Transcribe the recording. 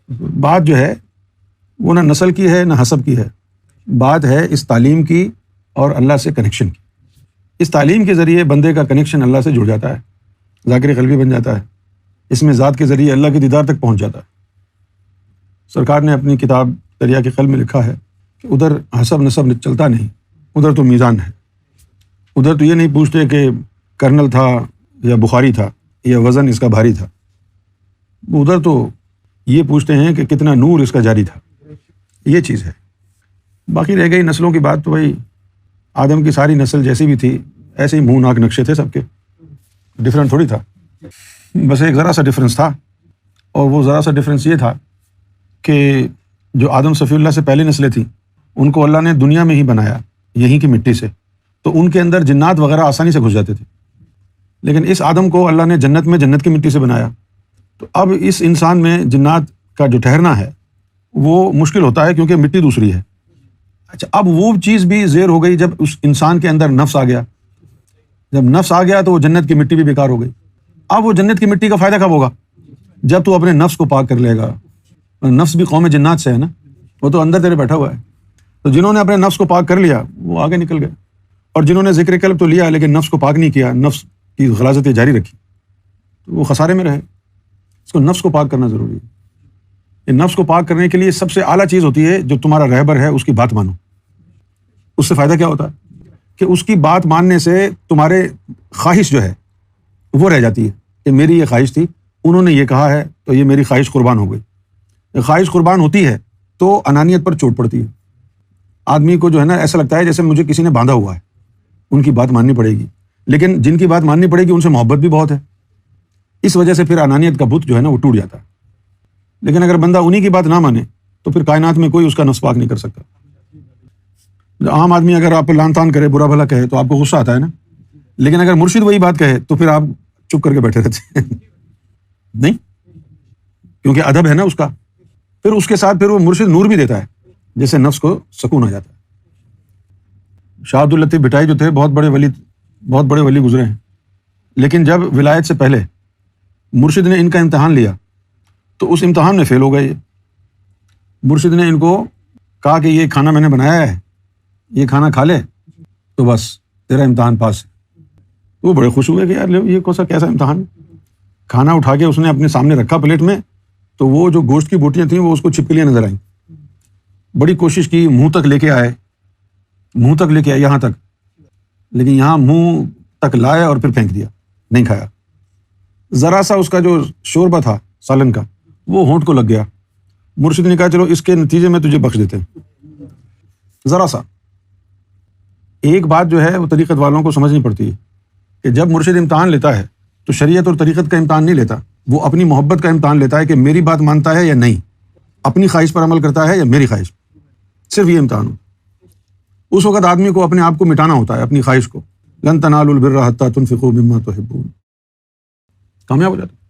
بات جو ہے وہ نہ نسل کی ہے نہ حسب کی ہے، بات ہے اس تعلیم کی اور اللہ سے کنیکشن کی۔ اس تعلیم کے ذریعے بندے کا کنیکشن اللہ سے جڑ جاتا ہے، ذاکر قلبی بن جاتا ہے، اس میں ذات کے ذریعے اللہ کے دیدار تک پہنچ جاتا ہے۔ سرکار نے اپنی کتاب تریاق قلب میں لکھا ہے کہ ادھر حسب نسب چلتا نہیں، ادھر تو میزان ہے، ادھر تو یہ نہیں پوچھتے کہ کرنل تھا یا بخاری تھا یا وزن اس کا بھاری تھا، ادھر تو یہ پوچھتے ہیں کہ کتنا نور اس کا جاری تھا۔ یہ چیز ہے۔ باقی رہ گئی نسلوں کی بات، تو بھائی آدم کی ساری نسل جیسی بھی تھی ایسے ہی منہ ناک نقشے تھے سب کے، ڈفرینٹ تھوڑی تھا، بس ایک ذرا سا ڈفرینس تھا، اور وہ ذرا سا ڈفرینس یہ تھا کہ جو آدم صفی اللہ سے پہلی نسلیں تھیں ان کو اللہ نے دنیا میں ہی بنایا یہیں کی مٹی سے، تو ان کے اندر جنات وغیرہ آسانی سے گھس جاتے تھے، لیکن اس آدم کو اللہ نے جنت میں جنت کی مٹی سے بنایا، تو اب اس انسان میں جنات کا جو ٹھہرنا ہے وہ مشکل ہوتا ہے کیونکہ مٹی دوسری ہے۔ اچھا، اب وہ چیز بھی زیر ہو گئی جب اس انسان کے اندر نفس آ گیا، جب نفس آ گیا تو وہ جنت کی مٹی بھی بیکار ہو گئی۔ اب وہ جنت کی مٹی کا فائدہ کب ہوگا؟ جب تو اپنے نفس کو پاک کر لے گا۔ نفس بھی قوم جنات سے ہے نا، وہ تو اندر تیرے بیٹھا ہوا ہے، تو جنہوں نے اپنے نفس کو پاک کر لیا وہ آگے نکل گئے، اور جنہوں نے ذکر قلب تو لیا لیکن نفس کو پاک نہیں کیا، نفس کی غلاظتیں جاری رکھی، تو وہ خسارے میں رہے۔ اس کو نفس کو پاک کرنا ضروری ہے۔ یہ نفس کو پاک کرنے کے لیے سب سے اعلیٰ چیز ہوتی ہے جو تمہارا رہبر ہے اس کی بات مانو۔ اس سے فائدہ کیا ہوتا ہے کہ اس کی بات ماننے سے تمہارے خواہش جو ہے وہ رہ جاتی ہے کہ میری یہ خواہش تھی، انہوں نے یہ کہا ہے تو یہ میری خواہش قربان ہو گئی۔ خواہش قربان ہوتی ہے تو انانیت پر چوٹ پڑتی ہے۔ آدمی کو جو ہے نا ایسا لگتا ہے جیسے مجھے کسی نے باندھا ہوا ہے، ان کی بات ماننی پڑے گی، لیکن جن کی بات ماننی پڑے گی ان سے محبت بھی بہت ہے، اس وجہ سے پھر انانیت کا بت جو ہے نا وہ ٹوٹ جاتا ہے۔ لیکن اگر بندہ انہی کی بات نہ مانے تو پھر کائنات میں کوئی اس کا نفس پاک نہیں کر سکتا۔ عام آدمی اگر آپ لان تان کرے، برا بھلا کہے تو آپ کو غصہ آتا ہے نا، لیکن اگر مرشد وہی بات کہے تو پھر آپ چپ کر کے بیٹھے رہتے ہیں نہیں، کیونکہ ادب ہے نا اس کا، پھر اس کے ساتھ پھر وہ مرشد نور بھی دیتا ہے جس سے نفس کو سکون آ جاتا ہے۔ شاہ عبد اللطیف بھٹائی جو تھے بہت بڑے ولی گزرے ہیں، لیکن جب ولایت سے پہلے مرشد نے ان کا امتحان لیا تو اس امتحان میں فیل ہو گئے یہ۔ مرشد نے ان کو کہا کہ یہ کھانا میں نے بنایا ہے، یہ کھانا کھا لے تو بس تیرا امتحان پاس ہے۔ وہ بڑے خوش ہوئے کہ یار یہ کیسا امتحان ہے۔ کھانا اٹھا کے اس نے اپنے سامنے رکھا پلیٹ میں، تو وہ جو گوشت کی بوٹیاں تھیں وہ اس کو چھپکلیاں نظر آئیں۔ بڑی کوشش کی، منہ تک لے کے آئے یہاں تک، لیکن یہاں منہ تک لائے اور پھر پھینک دیا، نہیں کھایا۔ ذرا سا اس کا جو شوربہ تھا سالن کا وہ ہونٹ کو لگ گیا۔ مرشد نے کہا چلو اس کے نتیجے میں تجھے بخش دیتے ہیں۔ ذرا سا ایک بات جو ہے وہ طریقت والوں کو سمجھنی پڑتی ہے کہ جب مرشد امتحان لیتا ہے تو شریعت اور طریقت کا امتحان نہیں لیتا، وہ اپنی محبت کا امتحان لیتا ہے کہ میری بات مانتا ہے یا نہیں، اپنی خواہش پر عمل کرتا ہے یا میری خواہش، صرف یہ امتحان ہو۔ اس وقت آدمی کو اپنے آپ کو مٹانا ہوتا ہے، اپنی خواہش کو۔ لن تنالوا البر حتی تنفقوا مما تحبون، کامیاب ہو جاتا ہے۔